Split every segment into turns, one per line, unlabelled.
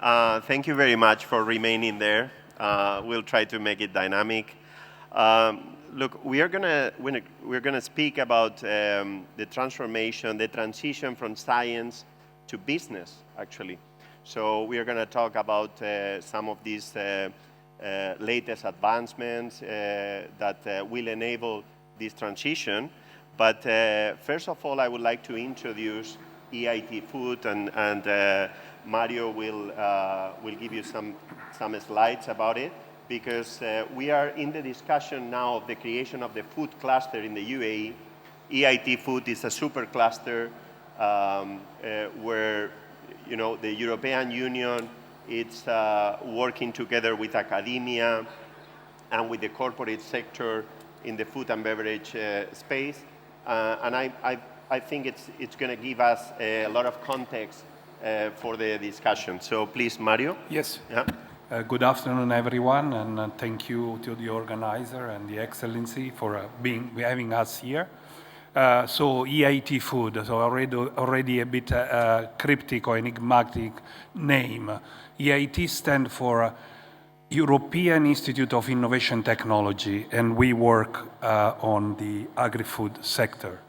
Thank you very much for remaining there. We'll try to make it dynamic. Look, we're gonna speak about the transformation, the transition from science to business, actually. So we are gonna talk about some of these latest advancements that will enable this transition. But first of all, I would like to introduce EIT Food, and Mario will give you some slides about it, because we are in the discussion now of the creation of the food cluster in the UAE. EIT Food is a super cluster where the European Union is working together with academia and with the corporate sector in the food and beverage space. And I think it's going to give us a lot of context for the discussion. So please, Mario.
Yes.
Yeah.
Good afternoon, everyone, and thank you to the organizer and the Excellency for having us here. So EIT Food, so already a bit cryptic or enigmatic name. EIT stands for European Institute of Innovation Technology, and we work on the agri-food sector.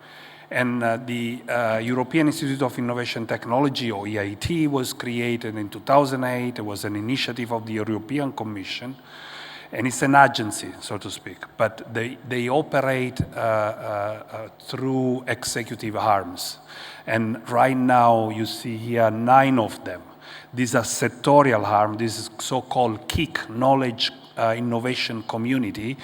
And the European Institute of Innovation Technology, or EIT, was created in 2008. It was an initiative of the European Commission, and it's an agency, so to speak. But they operate through executive arms. And right now, you see here 9 of them. These are sectorial arms. This is so-called KIC, Knowledge Innovation Community,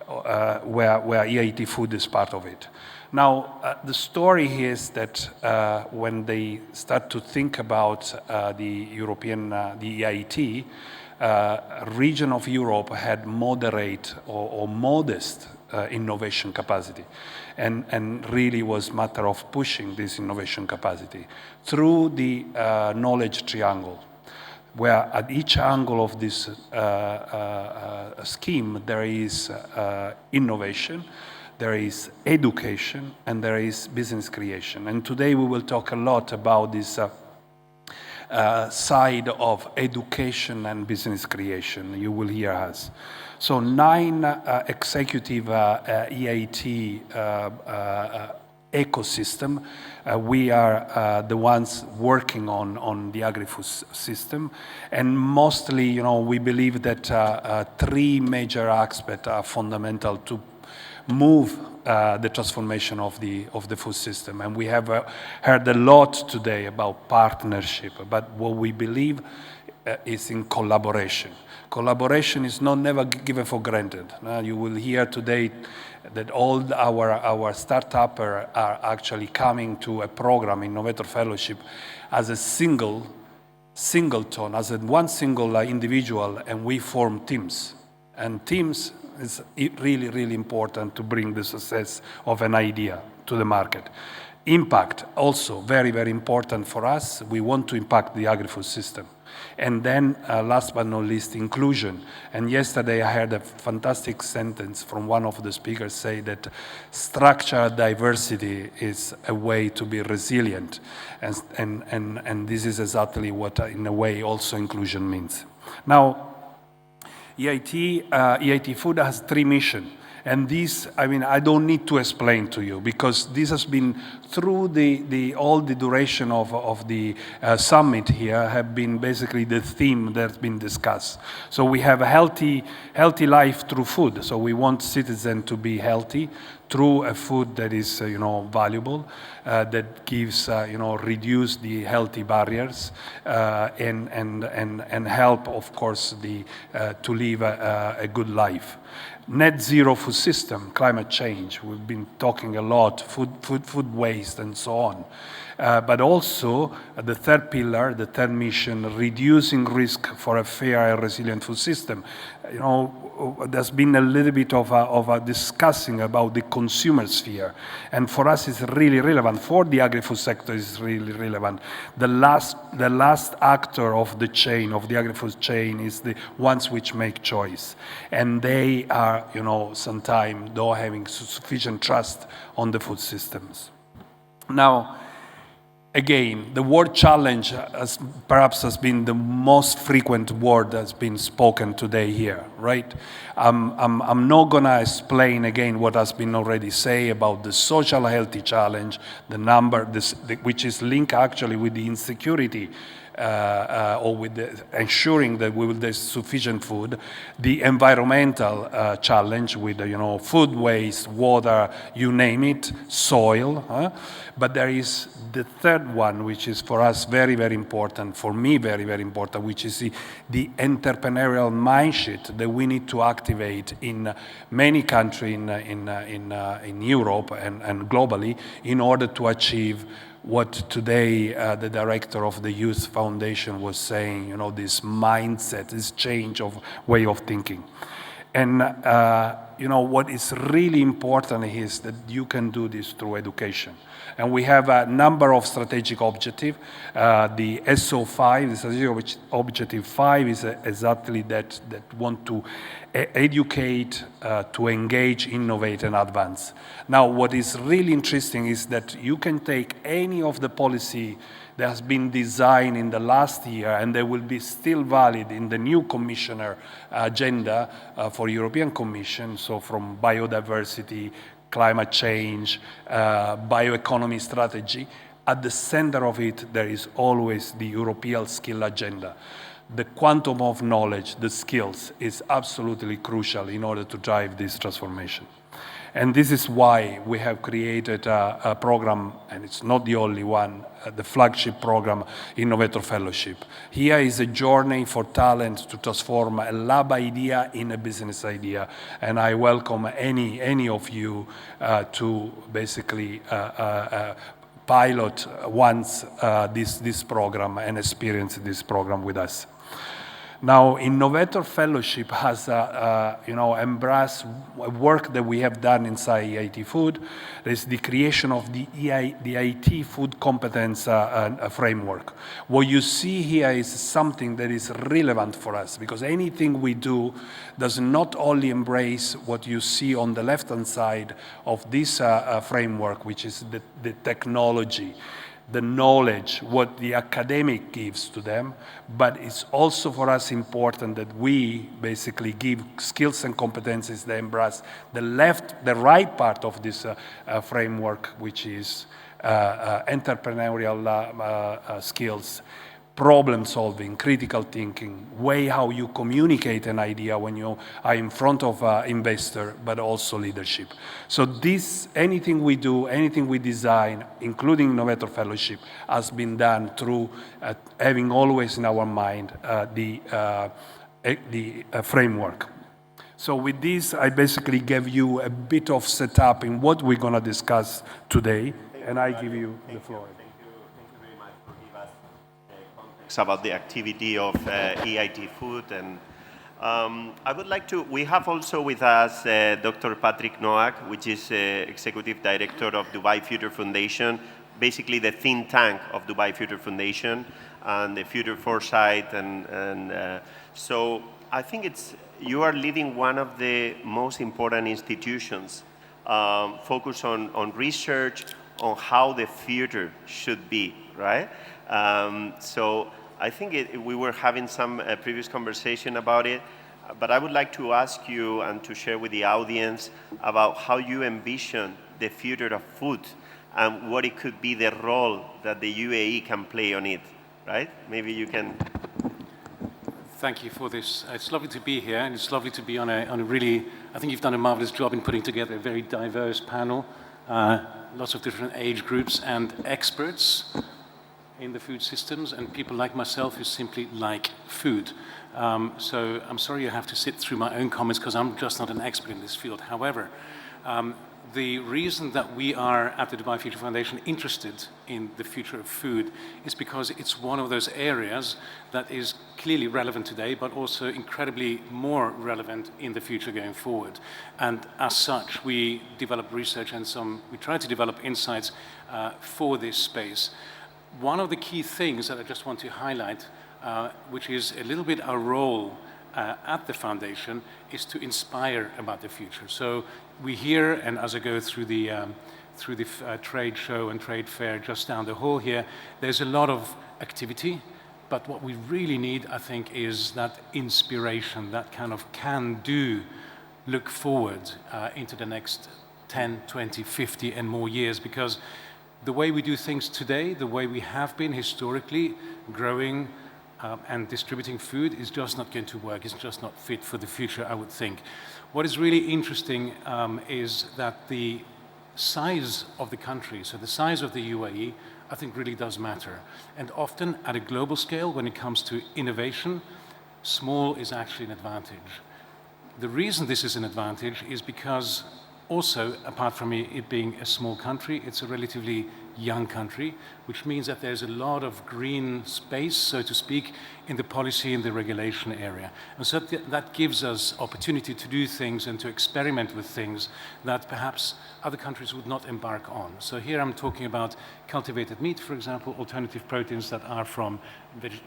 where EIT Food is part of it. Now, the story is that when they start to think about the EIT, region of Europe had moderate or modest innovation capacity, and really was matter of pushing this innovation capacity through the knowledge triangle, where at each angle of this scheme there is innovation, there is education, and there is business creation. And today we will talk a lot about this side of education and business creation. You will hear us. So 9 executive EIT ecosystem. We are the ones working on the agri-food system, and mostly, we believe that 3 major aspects are fundamental to move the transformation of the food system. And we have heard a lot today about partnership, but what we believe is in collaboration. Collaboration is never given for granted. You will hear today that all our startups are actually coming to a program, Innovator Fellowship, as a singleton, as one single individual, and we form teams. And teams is really, really important to bring the success of an idea to the market. Impact, also very, very important for us. We want to impact the agri-food system. And then, last but not least, inclusion. And yesterday I heard a fantastic sentence from one of the speakers say that structural diversity is a way to be resilient. And this is exactly what, in a way, also inclusion means. Now, EIT Food has 3 missions. And this, I don't need to explain to you, because this has been through all the duration of the summit here have been basically the theme that's been discussed. So we have a healthy life through food. So we want citizens to be healthy through a food that is, valuable, that gives, reduce the healthy barriers, and help, of course, to live a good life. Net zero food system, climate change. We've been talking a lot, food waste and so on. But also the 3rd pillar, the 3rd mission, reducing risk for a fair and resilient food system. There's been a little bit of a discussing about the consumer sphere, and for us it's really relevant. For the agri-food sector, it's really relevant. The last actor of the chain, of the agri-food chain, is the ones which make choice, and they are, sometimes not having sufficient trust on the food systems. Now, again, the word challenge has been the most frequent word that's been spoken today here, right? I'm not gonna explain again what has been already said about the social healthy challenge, the number, which is linked actually with the insecurity or with the ensuring that there's sufficient food, the environmental challenge with food waste, water, you name it, soil. But there is the third one, which is for us very, very important, for me very, very important, which is the entrepreneurial mindset that we need to activate in many countries in Europe and globally in order to achieve what today the director of the Youth Foundation was saying, this mindset, this change of way of thinking. And what is really important is that you can do this through education. And we have a number of strategic objectives. The SO5, the strategic objective 5 is exactly that want to educate, to engage, innovate, and advance. Now, what is really interesting is that you can take any of the policy that has been designed in the last year, and they will be still valid in the new commissioner agenda for European Commission, so from biodiversity, climate change, bioeconomy strategy. At the center of it, there is always the European skill agenda. The quantum of knowledge, the skills, is absolutely crucial in order to drive this transformation. And this is why we have created a program, and it's not the only one, the flagship program, Innovator Fellowship. Here is a journey for talent to transform a lab idea in a business idea. And I welcome any of you to basically pilot once this program and experience this program with us. Now, Innovator Fellowship has, embraced work that we have done inside EIT Food. There's the creation of the EIT Food Competence Framework. What you see here is something that is relevant for us, because anything we do does not only embrace what you see on the left-hand side of this framework, which is the technology, the knowledge, what the academic gives to them, but it's also for us important that we basically give skills and competencies that embrace the right part of this framework, which is entrepreneurial skills, problem solving, critical thinking, way how you communicate an idea when you are in front of an investor, but also leadership. So anything we do, anything we design, including Innovator Fellowship, has been done through having always in our mind the framework. So with this, I basically gave you a bit of setup in what we're going to discuss today, and I give you the floor.
About the activity of EIT Food, and I would like to, we have also with us Dr. Patrick Noack, which is Executive Director of Dubai Future Foundation, basically the think tank of Dubai Future Foundation and the Future Foresight, and so I think you are leading one of the most important institutions focused on research on how the future should be, right? So I think we were having some previous conversation about it, but I would like to ask you and to share with the audience about how you envision the future of food and what it could be the role that the UAE can play on it, right? Maybe you can.
Thank you for this. It's lovely to be here, and it's lovely to be on a really, I think you've done a marvelous job in putting together a very diverse panel, lots of different age groups and experts in the food systems, and people like myself who simply like food. So I'm sorry you have to sit through my own comments because I'm just not an expert in this field. However, the reason that we are at the Dubai Future Foundation interested in the future of food is because it's one of those areas that is clearly relevant today, but also incredibly more relevant in the future going forward. And as such, we develop research and we try to develop insights for this space. One of the key things that I just want to highlight, which is a little bit our role at the foundation, is to inspire about the future. So we hear, and as I go through through the trade show and trade fair just down the hall here. There's a lot of activity, but what we really need, I think, is that inspiration, that kind of can-do look forward into the next 10, 20, 50 and more years, because the way we do things today, the way we have been historically growing and distributing food is just not going to work. It's just not fit for the future, I would think. What is really interesting is that the size of the country, so the size of the UAE, I think really does matter. And often at a global scale, when it comes to innovation, small is actually an advantage. The reason this is an advantage is because also, apart from it being a small country, it's a relatively young country, which means that there's a lot of green space, so to speak, in the policy and the regulation area. And so that gives us opportunity to do things and to experiment with things that perhaps other countries would not embark on. So here I'm talking about cultivated meat, for example, alternative proteins that are from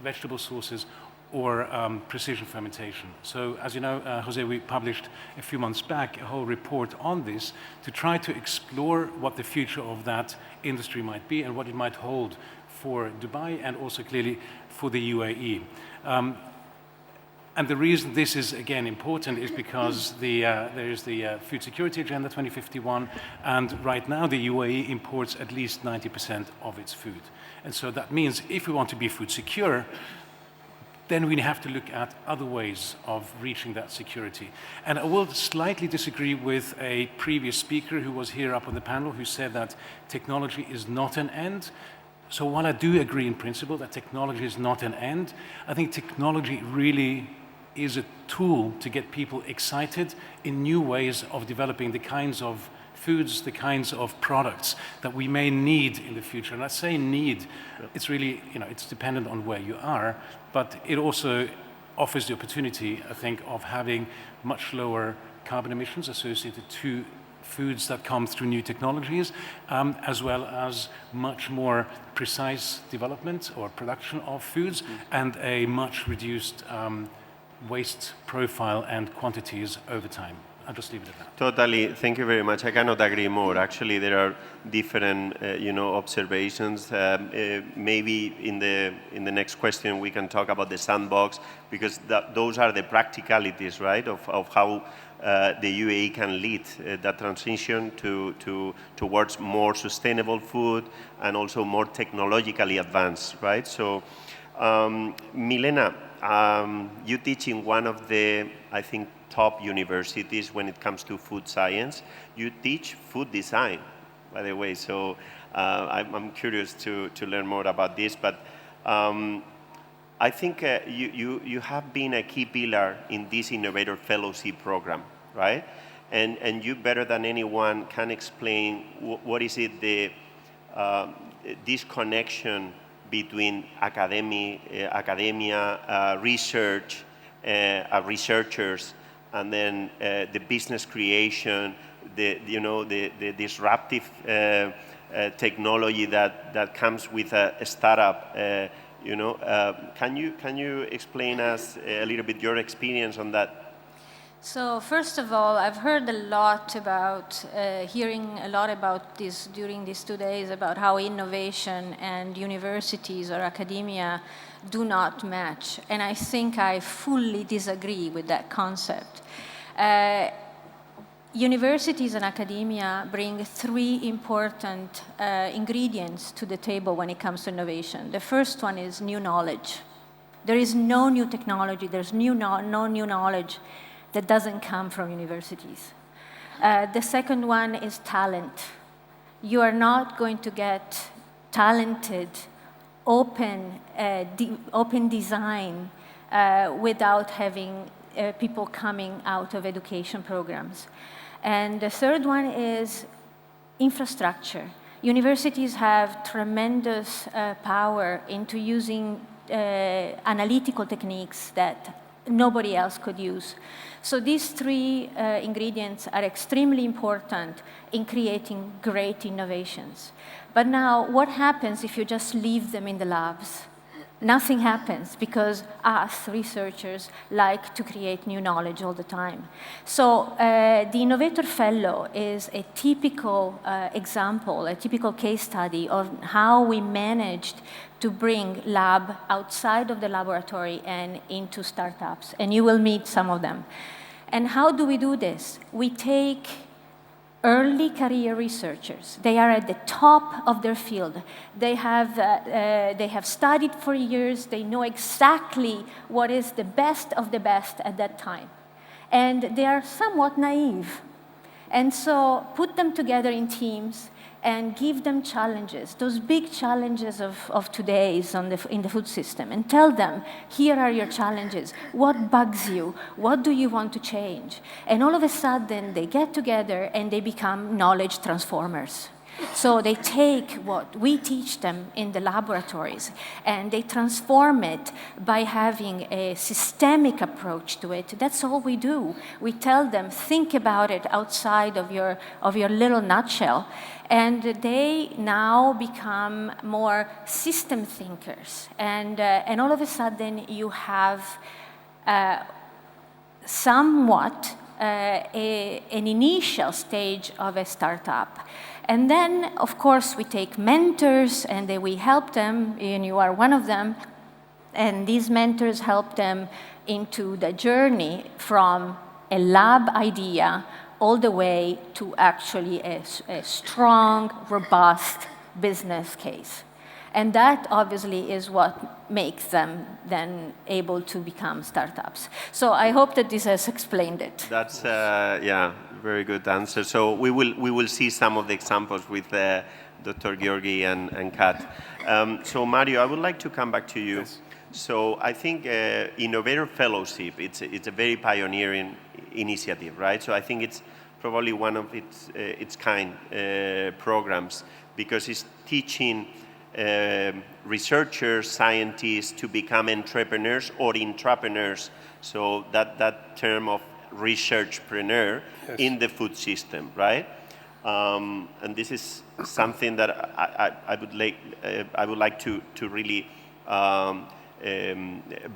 vegetable sources, or precision fermentation. So as you know, José, we published a few months back a whole report on this to try to explore what the future of that industry might be and what it might hold for Dubai and also clearly for the UAE. And the reason this is, again, important is because there is the Food Security Agenda 2051, and right now the UAE imports at least 90% of its food. And so that means if we want to be food secure, then we have to look at other ways of reaching that security. And I will slightly disagree with a previous speaker who was here up on the panel who said that technology is not an end. So while I do agree in principle that technology is not an end, I think technology really is a tool to get people excited in new ways of developing the kinds of foods, the kinds of products that we may need in the future. And I say need, it's really, it's dependent on where you are, but it also offers the opportunity, I think, of having much lower carbon emissions associated to foods that come through new technologies, as well as much more precise development or production of foods and a much reduced waste profile and quantities over time. I'll just leave it at that.
Totally. Thank you very much. I cannot agree more. Actually, there are different, observations. Maybe in the next question we can talk about the sandbox, because those are the practicalities, right, of how the UAE can lead that transition towards more sustainable food and also more technologically advanced, right? So, Milena, you teach in one of the, I think, top universities when it comes to food science. You teach food design, by the way, so I'm curious to learn more about this, but I think you have been a key pillar in this Innovator Fellowship program, right? And you better than anyone can explain what is it, this connection between academia, research, researchers, and then the business creation, the disruptive technology that comes with a startup. Can you explain us a little bit your experience on that?
So first of all, I've heard a lot about, hearing a lot about this during these 2 days, about how innovation and universities or academia do not match. And I think I fully disagree with that concept. Universities and academia bring 3 important ingredients to the table when it comes to innovation. The first one is new knowledge. There is no new technology, there's no new knowledge that doesn't come from universities. The second one is talent. You are not going to get talented, open design without having people coming out of education programs. And the third one is infrastructure. Universities have tremendous power into using analytical techniques that nobody else could use. So these 3 ingredients are extremely important in creating great innovations. But now, what happens if you just leave them in the labs? Nothing happens because us, researchers, like to create new knowledge all the time. So the Innovator Fellow is a typical example, a typical case study of how we managed to bring lab outside of the laboratory and into startups. And you will meet some of them. And how do we do this? We take early career researchers. They are at the top of their field. They have studied for years. They know exactly what is the best of the best at that time. And they are somewhat naive. And so put them together in teams and give them challenges, those big challenges of today's in the food system, and tell them, here are your challenges. What bugs you? What do you want to change? And all of a sudden, they get together and they become knowledge transformers. So they take what we teach them in the laboratories and they transform it by having a systemic approach to it. That's all we do. We tell them, think about it outside of your little nutshell. And they now become more system thinkers. And all of a sudden, you have somewhat an initial stage of a startup. And then, of course, we take mentors and we help them, and you are one of them. And these mentors help them into the journey from a lab idea all the way to actually a strong, robust business case. And that obviously is what makes them then able to become startups. So I hope that this has explained it.
That's, yeah, very good answer. So we will see some of the examples with Dr. Giorgi and Kat. So Mario, I would like to come back to you.
Yes.
So I think Innovator Fellowship, it's a very pioneering initiative, right? So I think it's probably one of its kind programs because it's teaching researchers, scientists to become entrepreneurs or intrapreneurs. So that term of researchpreneur in the food system, right? And this is something that I would like to really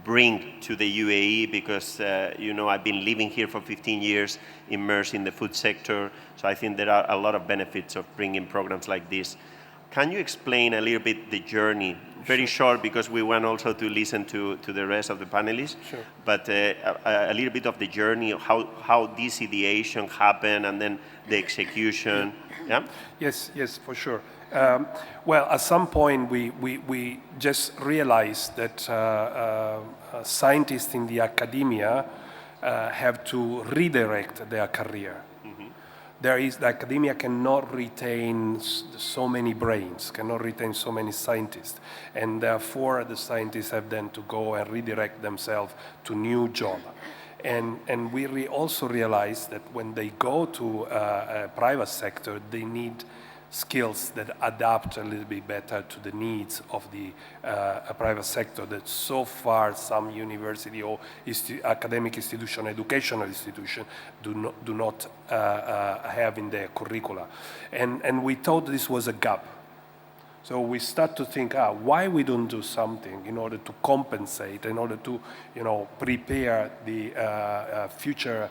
bring to the UAE because I've been living here for 15 years, immersed in the food sector. So I think there are a lot of benefits of bringing programs like this. Can you explain a little bit the journey? Very short, because we want also to listen to the rest of the panelists. Sure. But a little bit of the journey, how this ideation happened, and then the execution. Yeah.
Yes, for sure. Well, at some point we just realized that scientists in the academia have to redirect their career. The academia cannot retain so many brains, cannot retain so many scientists, and therefore the scientists have then to go and redirect themselves to new jobs. And we also realize that when they go to a private sector, they need skills that adapt a little bit better to the needs of the private sector that so far some university or academic institution, educational institution do not have in their curricula. And we thought this was a gap. So we start to think, why we don't do something in order to compensate, in order to, prepare the future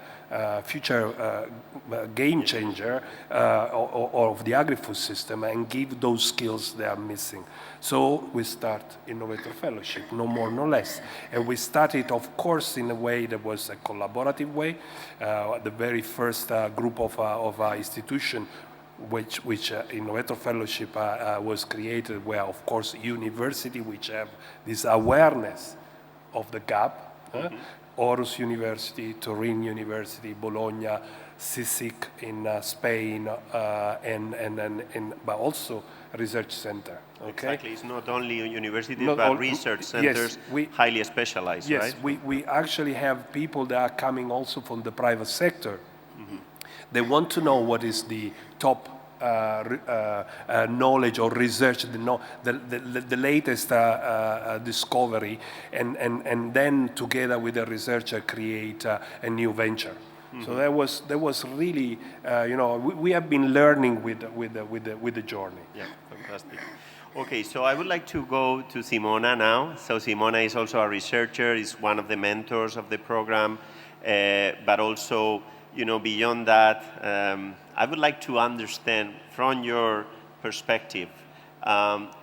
game changer of the agri-food system and give those skills they are missing. So we start Innovator Fellowship, no more, no less. And we started, of course, in a way that was a collaborative way. The very first group of institutions which Innovator Fellowship was created, where of course university which have this awareness of the gap, Aarhus University, Turin University, Bologna, CICIC in Spain, but also a research center. Okay?
Exactly, it's not only universities, but research centers, highly specialized, right?
Yes, we actually have people that are coming also from the private sector. They want to know what is the top knowledge or research, the latest discovery, and then together with the researcher create a new venture. So that was really, we have been learning with the journey.
Yeah, fantastic. Okay, so I would like to go to Simona now. So Simona is also a researcher, is one of the mentors of the program, but also, you know, beyond that, I would like to understand from your perspective,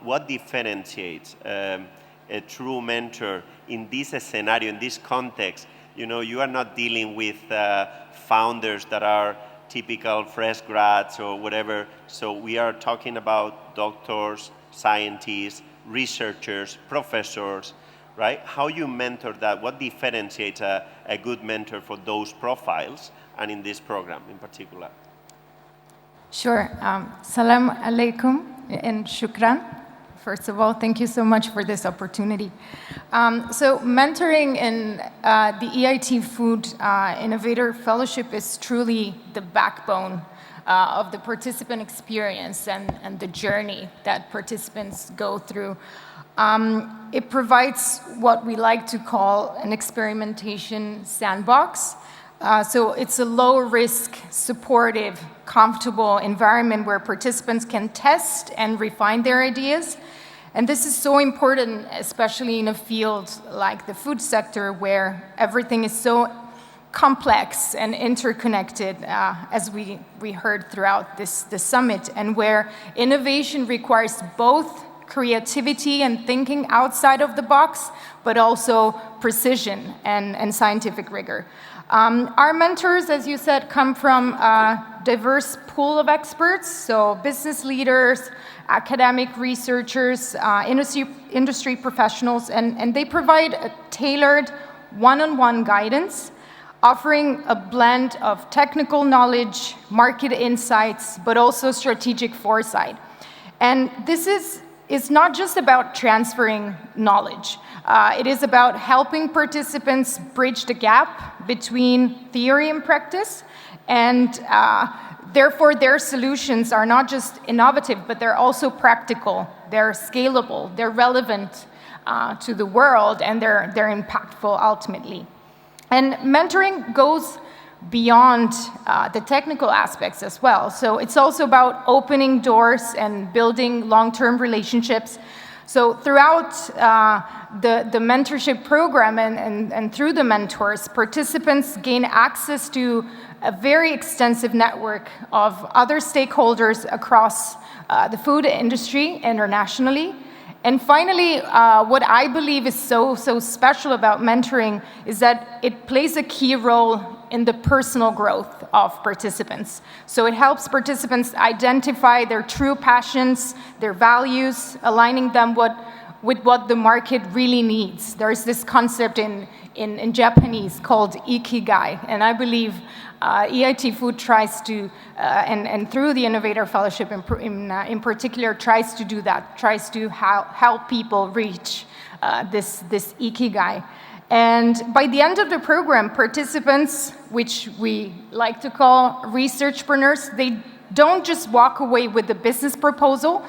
what differentiates a true mentor in this scenario, in this context. You know, you are not dealing with founders that are typical fresh grads or whatever. So we are talking about doctors, scientists, researchers, professors, right? How you mentor that, what differentiates a good mentor for those profiles and in this program in particular?
Sure. Salam alaikum and shukran. First of all, thank you so much for this opportunity. So mentoring in the EIT Food Innovator Fellowship is truly the backbone of the participant experience and the journey that participants go through. It provides what we like to call an experimentation sandbox. So it's a low-risk, supportive, comfortable environment where participants can test and refine their ideas. And this is so important, especially in a field like the food sector, where everything is so complex and interconnected, as we heard throughout this summit, and where innovation requires both creativity and thinking outside of the box, but also precision and scientific rigor. Our mentors, as you said, come from a diverse pool of experts, so business leaders, academic researchers, industry professionals, and they provide a tailored one-on-one guidance, offering a blend of technical knowledge, market insights, but also strategic foresight. And this is not just about transferring knowledge. It is about helping participants bridge the gap between theory and practice, and therefore their solutions are not just innovative, but they're also practical, they're scalable, they're relevant to the world, and they're impactful ultimately. And mentoring goes beyond the technical aspects as well. So it's also about opening doors and building long-term relationships. So throughout the mentorship program and through the mentors, participants gain access to a very extensive network of other stakeholders across the food industry internationally. And finally, what I believe is so special about mentoring is that it plays a key role in the personal growth of participants. So it helps participants identify their true passions, their values, aligning them with what the market really needs. There's this concept in Japanese called ikigai, and I believe EIT Food tries to, and through the Innovator Fellowship in particular, tries to do that, tries to help people reach this ikigai. And by the end of the program, participants, which we like to call researchpreneurs, they don't just walk away with a business proposal,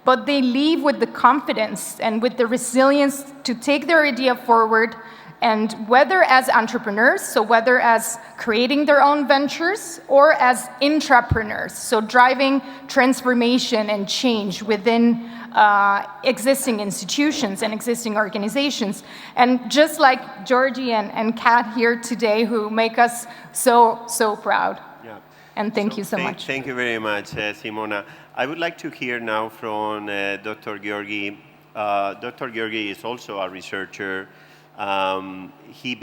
but they leave with the confidence and with the resilience to take their idea forward, and whether as entrepreneurs, so whether as creating their own ventures, or as intrapreneurs, so driving transformation and change within existing institutions and existing organizations. And just like Giorgi and Kat here today, who make us so proud. Yeah. And thank you so much.
Thank you very much, Simona. I would like to hear now from Dr. Giorgi. Dr. Giorgi is also a researcher. He's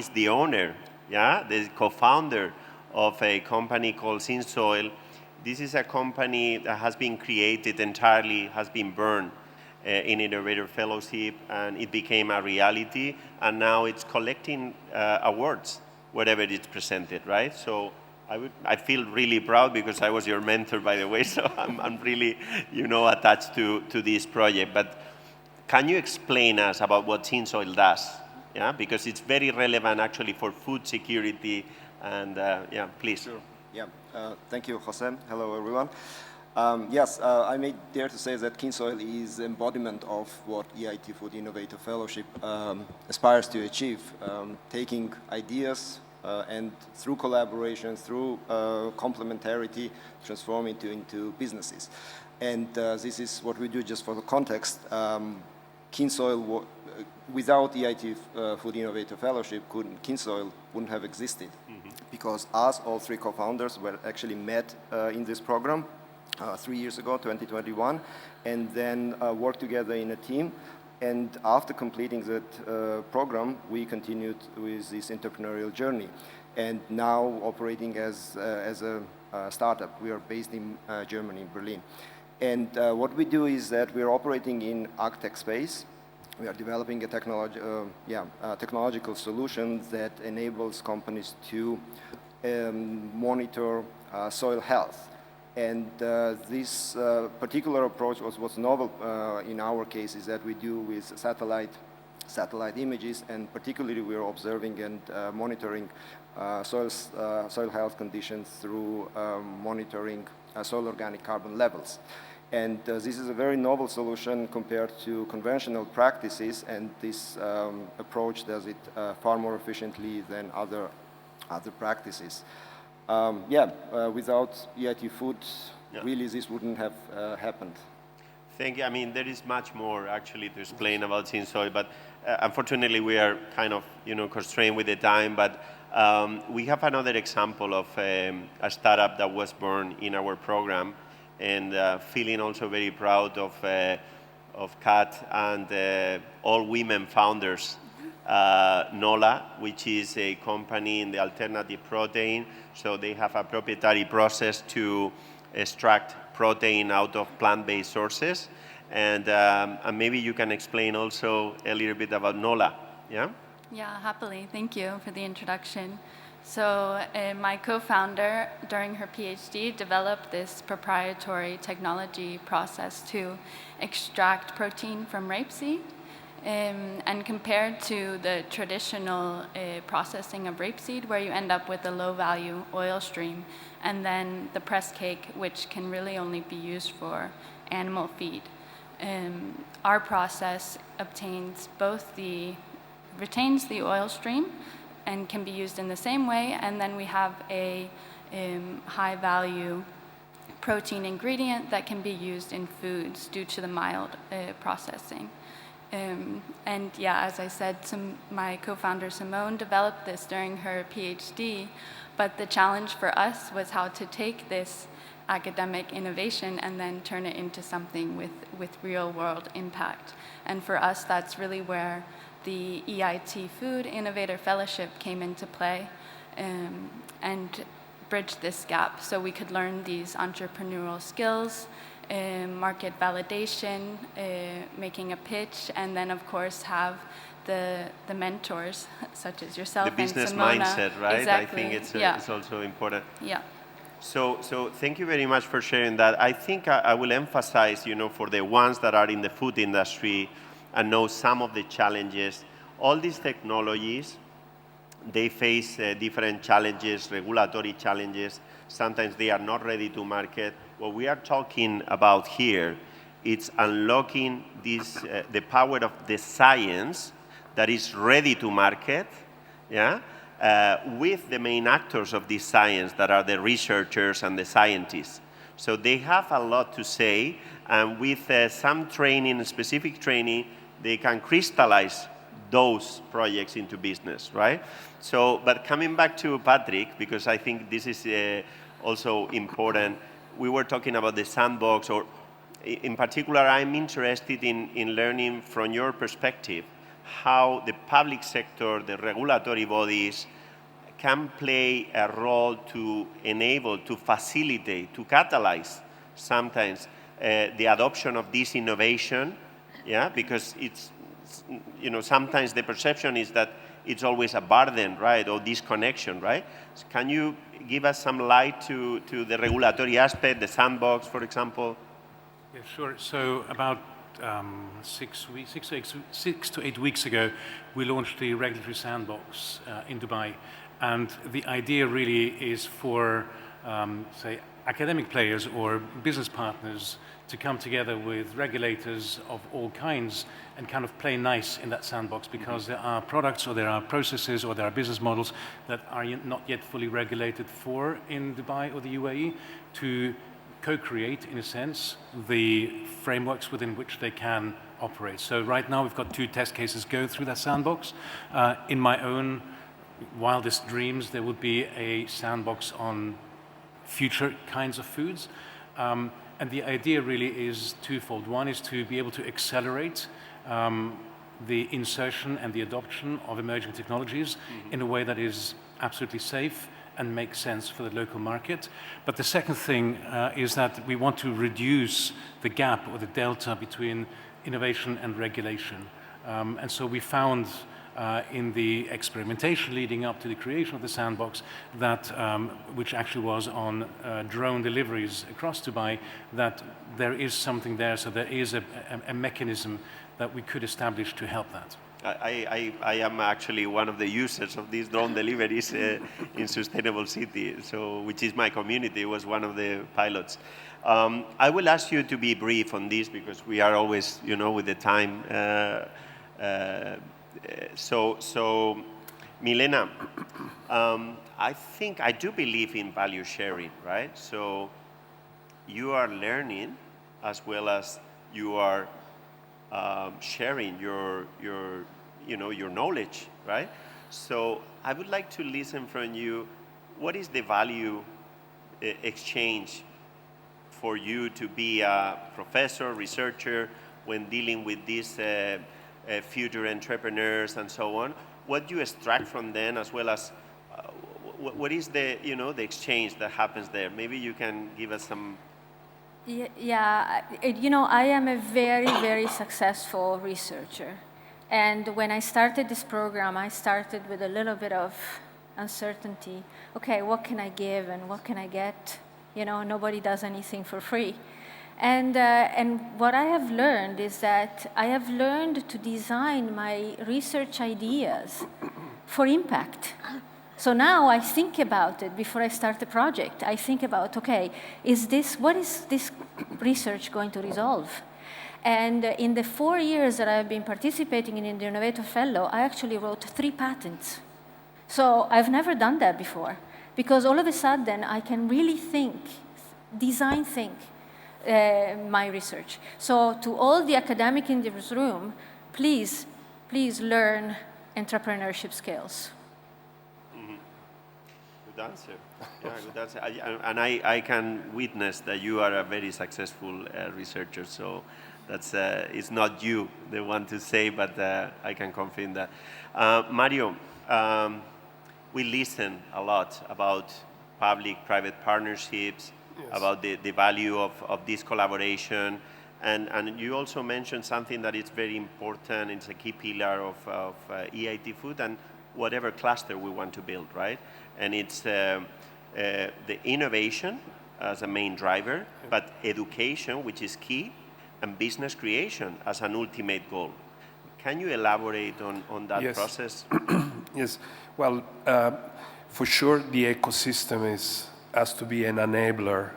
the owner, the co-founder of a company called CinSOIL. This is a company that has been created entirely, has been born in Innovator Fellowship, and it became a reality, and now it's collecting awards wherever it's presented, right? So I feel really proud because I was your mentor, by the way, so I'm really, attached to this project. But can you explain us about what CinSOIL does? Yeah, because it's very relevant actually for food security, and please.
Sure. Yeah, thank you, José. Hello, everyone. I may dare to say that CinSOIL is embodiment of what EIT Food Innovator Fellowship aspires to achieve, taking ideas and through collaboration, through complementarity, transform into businesses. And this is what we do just for the context. CinSOIL, without EIT Food Innovator Fellowship, CinSOIL wouldn't have existed. Because us, all three co-founders, were actually met in this program 3 years ago, 2021, and then worked together in a team. And after completing that program, we continued with this entrepreneurial journey. And now operating as a startup. We are based in Germany, Berlin. And what we do is that we are operating in agtech space. We are developing a technological solution that enables companies to monitor soil health. And this particular approach was novel in our case, is that we do with satellite images, and particularly we are observing and monitoring soil health conditions through monitoring soil organic carbon levels. And this is a very novel solution compared to conventional practices, and this approach does it far more efficiently than other practices. Without EIT Food, really this wouldn't have happened.
Thank you. I mean, there is much more actually to explain about CinSOIL, but unfortunately we are kind of constrained with the time. But we have another example of a startup that was born in our program, and feeling also very proud of Kat and all women founders. Nola, which is a company in the alternative protein. So they have a proprietary process to extract protein out of plant-based sources. And maybe you can explain also a little bit about Nola, yeah?
Yeah, happily. Thank you for the introduction. So my co-founder, during her PhD, developed this proprietary technology process to extract protein from rapeseed. And compared to the traditional processing of rapeseed, where you end up with a low-value oil stream, and then the press cake, which can really only be used for animal feed. Our process retains the oil stream and can be used in the same way, and then we have a high-value protein ingredient that can be used in foods due to the mild processing. And yeah, as I said, my co-founder Simona developed this during her PhD, but the challenge for us was how to take this academic innovation and then turn it into something with real-world impact. And for us, that's really where the EIT Food Innovator Fellowship came into play and bridged this gap so we could learn these entrepreneurial skills, market validation, making a pitch, and then of course have the mentors such as yourself and Simona.
The business mindset, right?
Exactly.
I think it's also important.
Yeah.
So thank you very much for sharing that. I think I will emphasize, for the ones that are in the food industry and know some of the challenges, all these technologies, they face different challenges, regulatory challenges. Sometimes they are not ready to market. What we are talking about here, it's unlocking the power of the science that is ready to market, with the main actors of this science that are the researchers and the scientists. So they have a lot to say, and with some training, specific training, they can crystallize those projects into business, right? So, but coming back to Patrick, because I think this is also important, we were talking about the sandbox, or in particular, I'm interested in learning from your perspective how the public sector, the regulatory bodies, can play a role to enable, to facilitate, to catalyze sometimes the adoption of this innovation, because it's, sometimes the perception is that it's always a burden, right, or disconnection, right? So can you give us some light to the regulatory aspect, the sandbox, for example?
Yeah, sure. So about 6 to 8 weeks ago, we launched the regulatory sandbox in Dubai. And the idea really is for, say, academic players or business partners to come together with regulators of all kinds and kind of play nice in that sandbox, because there are products or there are processes or there are business models that are not yet fully regulated for in Dubai or the UAE, to co-create, in a sense, the frameworks within which they can operate. So right now we've got 2 test cases go through that sandbox. In my own wildest dreams, there would be a sandbox on future kinds of foods. And the idea really is twofold. One is to be able to accelerate the insertion and the adoption of emerging technologies in a way that is absolutely safe and makes sense for the local market. But the second thing is that we want to reduce the gap or the delta between innovation and regulation. And so we found in the experimentation leading up to the creation of the sandbox that, which actually was on drone deliveries across Dubai, that there is something there, so there is a mechanism that we could establish to help that.
I am actually one of the users of these drone deliveries in Sustainable City, so which is my community, was one of the pilots. I will ask you to be brief on this because we are always, you know, with the time. So, Milena, I do believe in value sharing, right? So you are learning as well as you are sharing your knowledge, right? So I would like to listen from you. What is the value exchange for you to be a professor, researcher, when dealing with these future entrepreneurs and so on? What do you extract from them, as well as what is the the exchange that happens there? Maybe you can give us some.
Yeah, I am a very, very successful researcher. And when I started this program, I started with a little bit of uncertainty. Okay, what can I give and what can I get? Nobody does anything for free. And what I have learned is that I have learned to design my research ideas for impact. So now I think about it before I start the project. I think about, okay, what is this research going to resolve? And in the 4 years that I've been participating in the Innovator Fellow, I actually wrote 3 patents. So I've never done that before, because all of a sudden I can really think my research. So to all the academic in this room, please learn entrepreneurship skills.
Good answer. Yeah, good answer. I can witness that you are a very successful researcher. So that's it's not you the one to say, but I can confirm that. Mario, we listen a lot about public-private partnerships, yes, about the value of this collaboration, and you also mentioned something that is very important. It's a key pillar of EIT Food and whatever cluster we want to build, right? And it's the innovation as a main driver, but education, which is key, and business creation as an ultimate goal. Can you elaborate on that process?
Yes. Well, for sure, the ecosystem has to be an enabler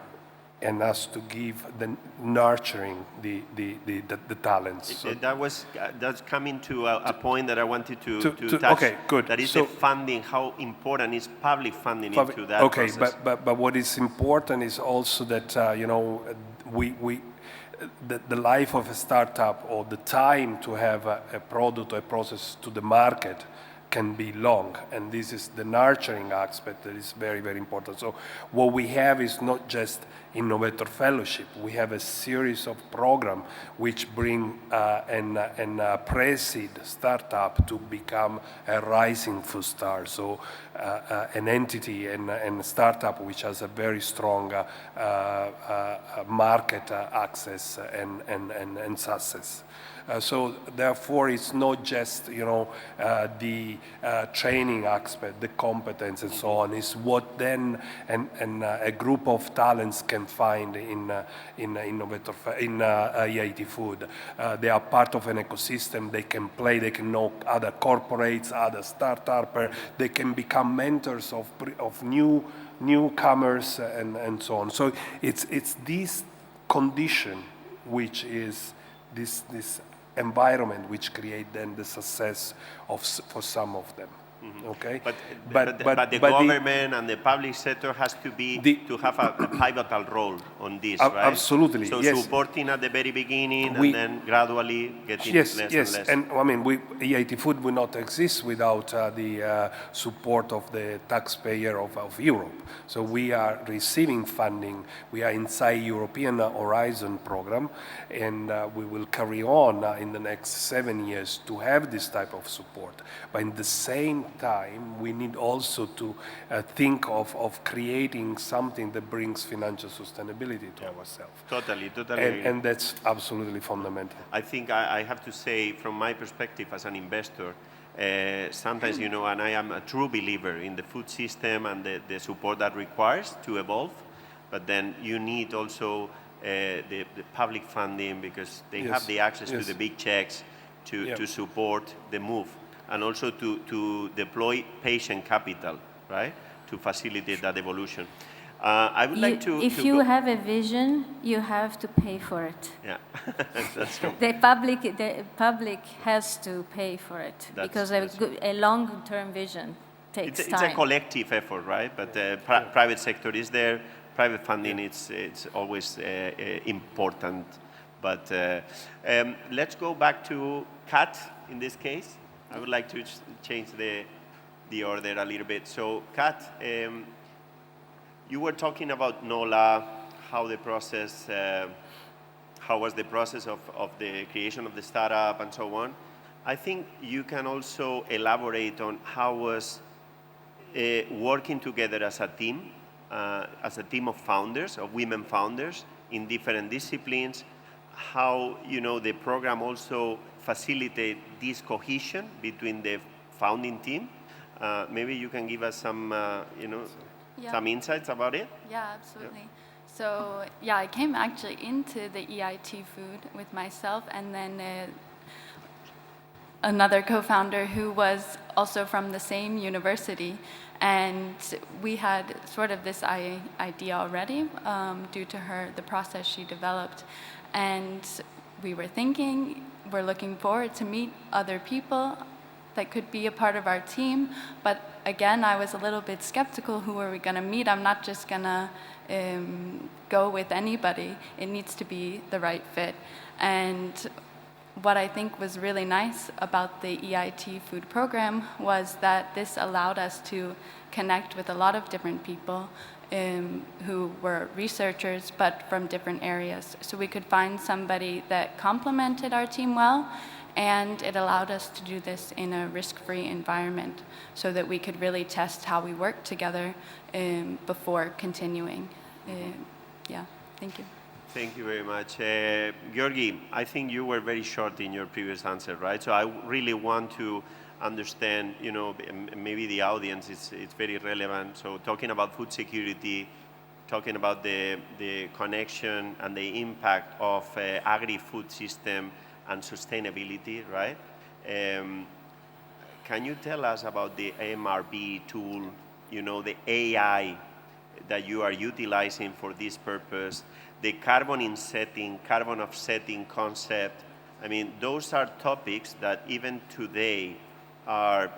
and has to give the nurturing the talents. So
that's coming to a point that I wanted to touch.
Okay, good.
That is the funding. How important is public funding into that process?
Okay, but what is important is also that the life of a startup, or the time to have a product or a process to the market, can be long, and this is the nurturing aspect that is very, very important. So what we have is not just Innovator Fellowship. We have a series of programs which bring an pre-seed startup to become a rising food star. So an entity and startup which has a very strong market access and success. So therefore, it's not just the training aspect, the competence, and so on. It's what then a group of talents can find in EIT Food. They are part of an ecosystem. They can play. They can know other corporates, other startups. They can become mentors of newcomers and so on. So it's this condition which is this environment which create then the success for some of them. Okay,
but the government and the public sector has to to have a pivotal role on this, right?
Absolutely,
so
yes.
supporting at the very beginning and then gradually getting less and less.
And I mean, EIT Food will not exist without the support of the taxpayer of Europe. So we are receiving funding. We are inside European Horizon program, and we will carry on in the next 7 years to have this type of support. But in the same time, we need also to think of creating something that brings financial sustainability to ourselves.
Totally
and that's absolutely fundamental.
I think I have to say, from my perspective as an investor, sometimes, you know, and I am a true believer in the food system and the support that requires to evolve, but then you need also the public funding, because they have the access to the big checks to support the move, and also to deploy patient capital, right, to facilitate that evolution. I would like to...
If you have a vision, you have to pay for it.
Yeah, that's true.
The public has to pay for it, because a long-term vision takes time.
It's a collective effort, right? But the private sector is there. Private funding, it's always important. But let's go back to Kat in this case. I would like to change the order a little bit. So, Kat, you were talking about Nola, how was the process of the creation of the startup and so on. I think you can also elaborate on how was working together as a team of founders, of women founders in different disciplines, how, you know, the program also facilitate this cohesion between the founding team. Maybe you can give us some, some insights about it?
Yeah, absolutely. So, I came actually into the EIT Food with myself and then another co-founder who was also from the same university. And we had sort of this idea already due to the process she developed. And we were thinking, we're looking forward to meet other people that could be a part of our team. But again, I was a little bit skeptical, who are we going to meet? I'm not just going to go with anybody. It needs to be the right fit. And what I think was really nice about the EIT food program was that this allowed us to connect with a lot of different people who were researchers, but from different areas. So we could find somebody that complemented our team well, and it allowed us to do this in a risk-free environment so that we could really test how we work together before continuing. Thank you.
Thank you very much. Giorgi, I think you were very short in your previous answer, right? So I really want to understand, maybe the audience, it's very relevant. So talking about food security, talking about the connection and the impact of agri-food system and sustainability, right? Can you tell us about the MRB tool, the AI that you are utilizing for this purpose, the carbon offsetting concept? I mean, those are topics that even today are,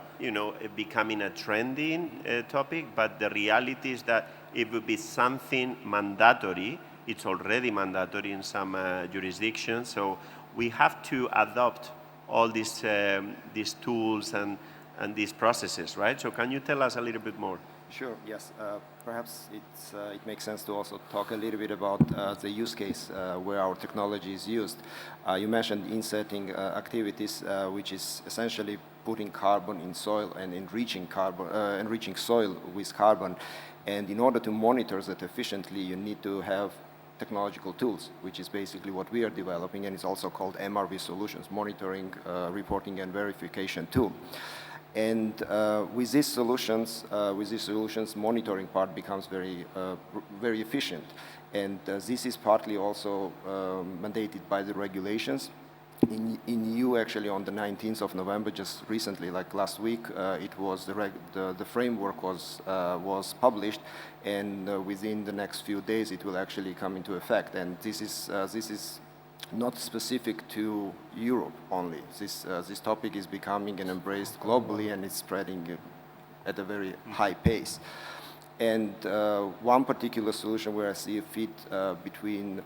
becoming a trending topic, but the reality is that it would be something mandatory. It's already mandatory in some jurisdictions, so we have to adopt all these tools and these processes, right? So can you tell us a little bit more?
Sure, yes. Perhaps it makes sense to also talk a little bit about the use case where our technology is used. You mentioned insetting activities, which is essentially putting carbon in soil and enriching soil with carbon. And in order to monitor that efficiently, you need to have technological tools, which is basically what we are developing, and it's also called MRV Solutions, Monitoring, Reporting, and Verification Tool. And with these solutions, monitoring part becomes very efficient. And this is partly also mandated by the regulations. In EU, actually, on the 19th of November, just recently, like last week, it was the framework was published, and within the next few days, it will actually come into effect. And this is not specific to Europe only. This topic is becoming and embraced globally, and it's spreading at a very high pace. And one particular solution where I see a fit between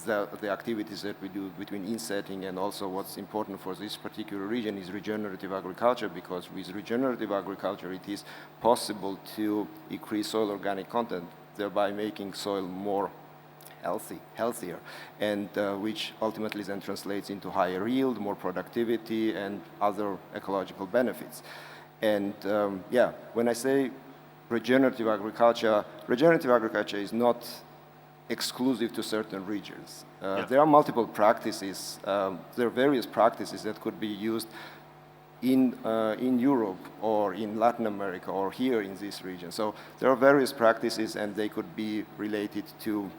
the activities that we do between insetting and also what's important for this particular region is regenerative agriculture, because with regenerative agriculture it is possible to increase soil organic content, thereby making soil more healthier, and which ultimately then translates into higher yield, more productivity, and other ecological benefits. And yeah, when I say regenerative agriculture is not exclusive to certain regions. There are multiple practices. There are various practices that could be used in Europe or in Latin America or here in this region. So there are various practices, and they could be related to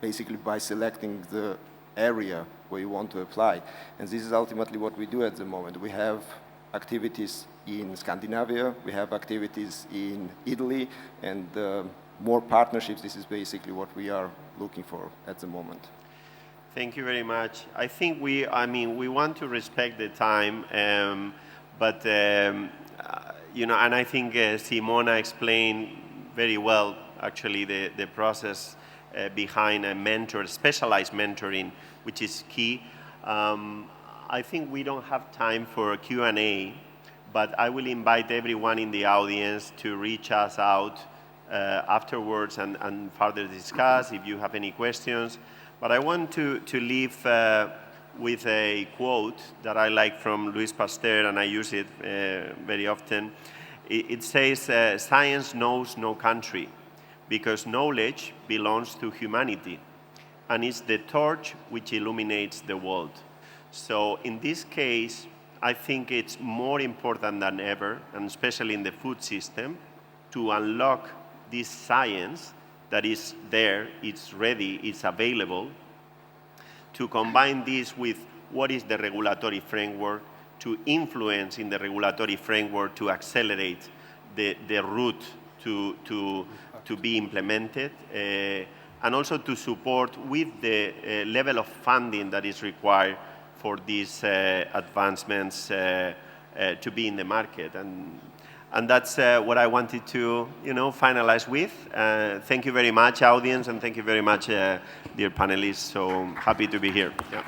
basically by selecting the area where you want to apply. And this is ultimately what we do at the moment. We have activities in Scandinavia, we have activities in Italy, and more partnerships. This is basically what we are looking for at the moment.
Thank you very much. I think we want to respect the time, but you know, and I think Simona explained very well actually the process behind a specialized mentoring, which is key. I think we don't have time for a Q&A, but I will invite everyone in the audience to reach us out afterwards and further discuss if you have any questions. But I want to leave with a quote that I like from Louis Pasteur, and I use it very often. It says, science knows no country, because knowledge belongs to humanity, and it's the torch which illuminates the world. So in this case, I think it's more important than ever, and especially in the food system, to unlock this science that is there, it's ready, it's available, to combine this with what is the regulatory framework, to influence in the regulatory framework to accelerate the route to be implemented, and also to support with the level of funding that is required for these advancements to be in the market. And that's what I wanted to, finalize with. Thank you very much, audience, and thank you very much, dear panelists. So happy to be here. Yeah.